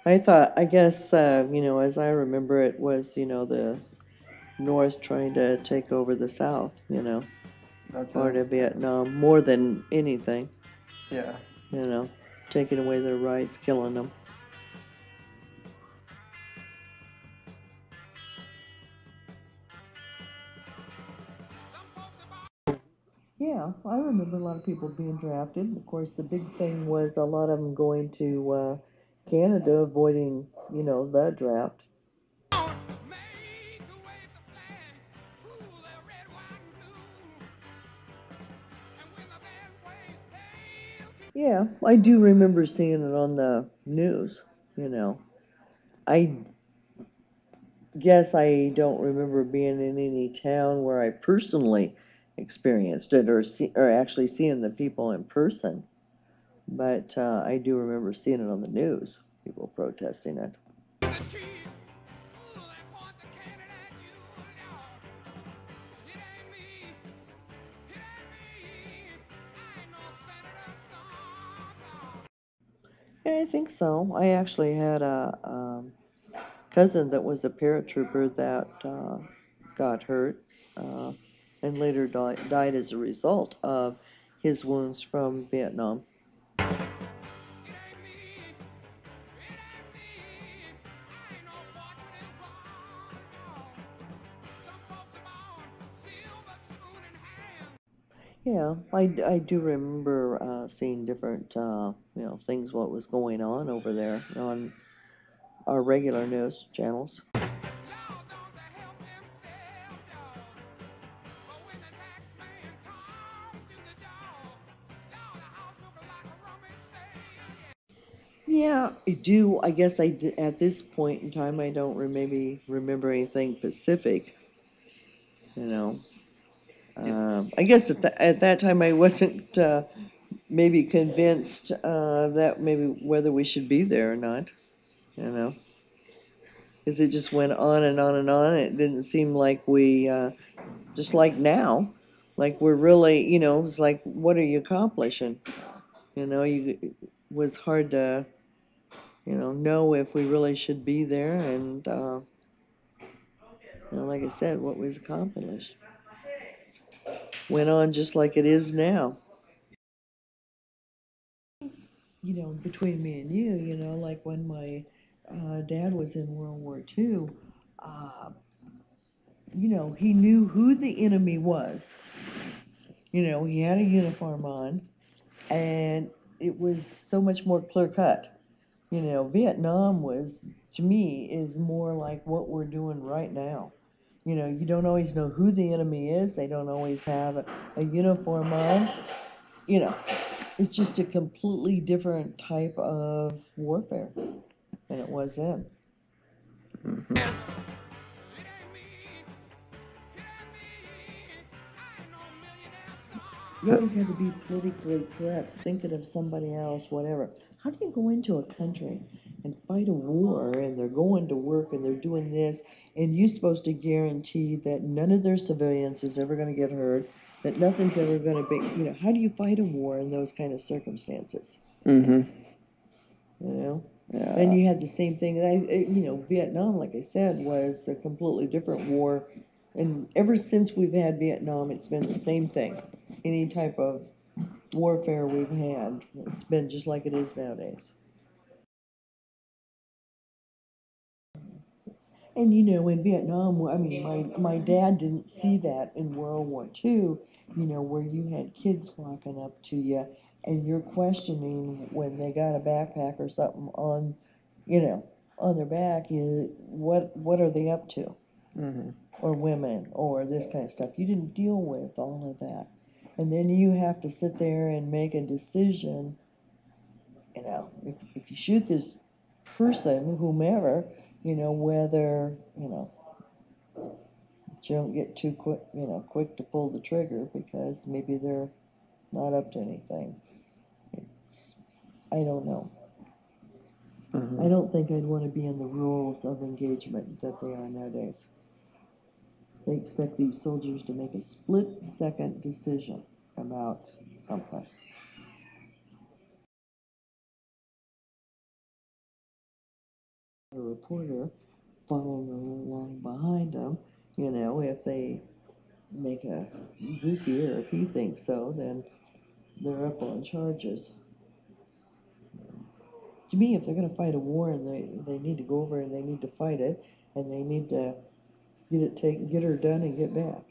I guess, as I remember it was, the North trying to take over the South, That's part a of Vietnam, more than anything, yeah. you know, taking away their rights, killing them. Yeah, I remember a lot of people being drafted. Of course, the big thing was a lot of them going to Canada, avoiding, the draft. Yeah, I do remember seeing it on the news, you know. I guess I don't remember being in any town where I personally experienced it or actually seeing the people in person, but I do remember seeing it on the news, people protesting it. Yeah, I think so. I actually had a cousin that was a paratrooper that got hurt and later died as a result of his wounds from Vietnam. Yeah, I do remember seeing different things what was going on over there on our regular news channels. Yeah, I do. I guess at this point in time I don't maybe remember anything specific. You know, It, I guess at that time I wasn't maybe convinced that maybe whether we should be there or not. You know, because it just went on and on and on. It didn't seem like we just like now, like we're really, it's like, what are you accomplishing? It was hard to, know if we really should be there, and like I said, what was accomplished went on just like it is now. Between me and you, like when my dad was in World War II, uh, he knew who the enemy was. He had a uniform on, and it was so much more clear cut. Vietnam was, to me, is more like what we're doing right now. You don't always know who the enemy is. They don't always have a uniform on. You know, it's just a completely different type of warfare than it was then. mhm. You always had to be politically correct, thinking of somebody else, whatever. How do you go into a country and fight a war and they're going to work and they're doing this and you're supposed to guarantee that none of their civilians is ever going to get hurt, that nothing's ever going to be, how do you fight a war in those kind of circumstances? Mhm. You know? And Yeah. you had the same thing. Vietnam, like I said, was a completely different war. And ever since we've had Vietnam, it's been the same thing. Any type of warfare we've had, it's been just like it is nowadays. And in Vietnam, I mean, my dad didn't see that in World War II, where you had kids walking up to you and you're questioning when they got a backpack or something on, you know, on their back, what are they up to? Mhm. Or women, or this kind of stuff. You didn't deal with all of that. And then you have to sit there and make a decision, if you shoot this person, whomever, whether, you don't get too quick to pull the trigger because maybe they're not up to anything. It's, I don't know. I Mhm. don't think I'd want to be in the rules of engagement that they are nowadays. They expect these soldiers to make a split-second decision about something. reporter following along behind them. You know, if they make a goofy, or if he thinks so, then they're up on charges. To me, if they're going to fight a war, and they need to go over and they need to fight it, and they need to get her done and get back.